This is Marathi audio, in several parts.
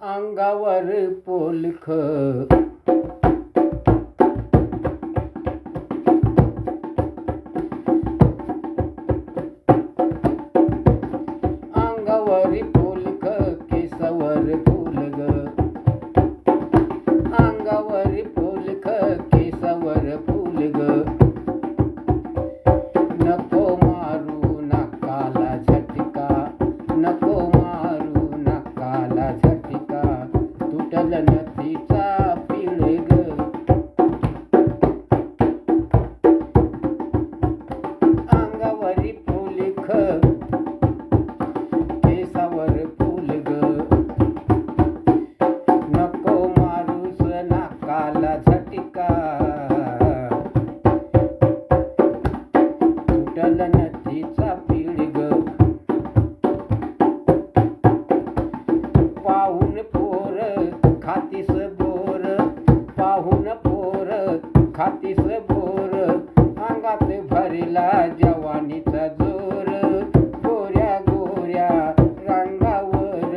अंगावर पोलख अंगावर पोलख केसावर फुलग अंगावर पोलख केसावर फुलग नको मारू नाकाला झटका नको मारू नाकाला झटका तुटल नथीचा पिळग अंगावरी फुलख केसावर फुलग नको मारूस नाकाला झटका तुटल नथीचा पिळग पाहून पोर खातीस बोर पाहून पोर खातीस बोर अंगात भरला जवानीचा जोर गोऱ्या गोऱ्या रंगावर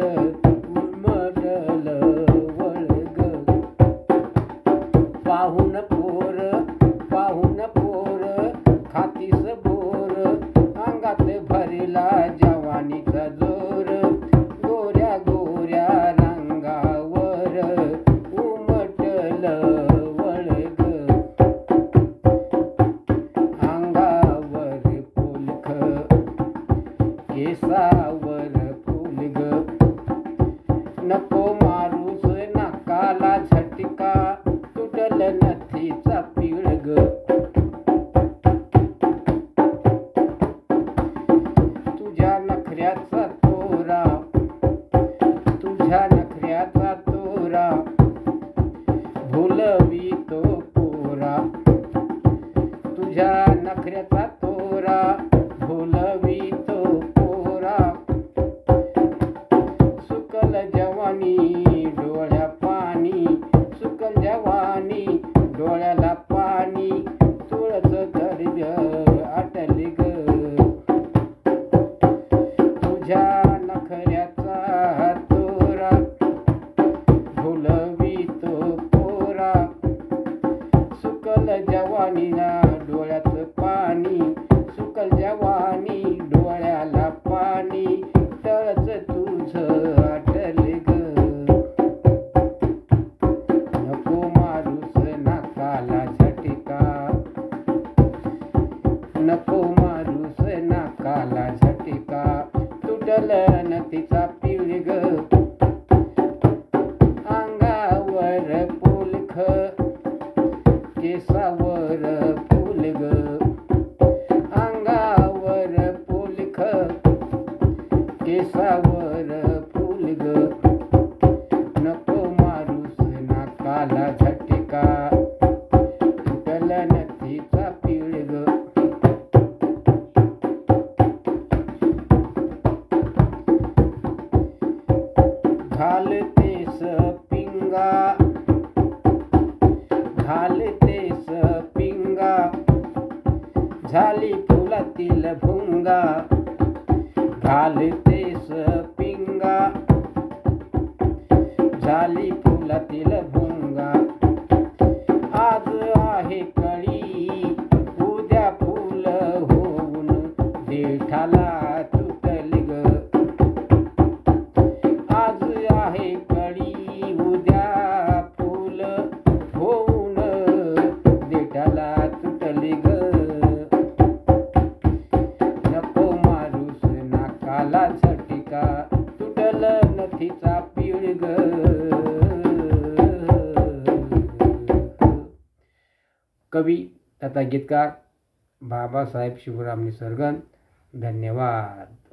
उमटल वळग पाहून पोर खातीस बोर अंगात भरला जवानीचा जोर गोऱ्या गोऱ्या रंगावर उमटल वळग अंगावर पोलख केसावर फुलग नको मारूस नाकाला झटका तुटल नथीचा पिळग तुझ्या नखऱ्याचा तोरा तुझ्या नखऱ्याचा तोरा भुलवितो पोरा तुझ्या नखऱ्याचा तोरा भुलवितो पोरा सुकल जवानी डोळ्या पाणी सुकल जवानी डोळ्याला पाणी तुळस दर्द आटल ग तुझ्या नखऱ्याचा तोरा भुलवितो पोरा सुकल जवानीला डोळ्यात पाणी सुकल जवानी डोळ्याला पाणी तळच तुझ आटल ग नको मारूस नाकाला झटका नको मारूस नाकाला झटका तुटल नथीचा पिळग अंगावर पोलख केसावर फुलग अंगावर पोलख केसावर फुलग नको मारूस नाकाला झटका तुटल नथीचा पिळग घालतेस पिंगा घालतेस पिंगा झाली फुलातील भुंगा घालतेस पिंगा झाली फुलातील भुंगा आज आहे कळी उद्या फुल होऊन देठाला तुटल ग आज आहे कळी उद्या फुल होऊन देठाला तुटल ग नको मारूस नाकाला झटका तुटल नथीचा पिळग कवी तथा गीतकार बाबासाहेब शिवराम निसर्गन. धन्यवाद.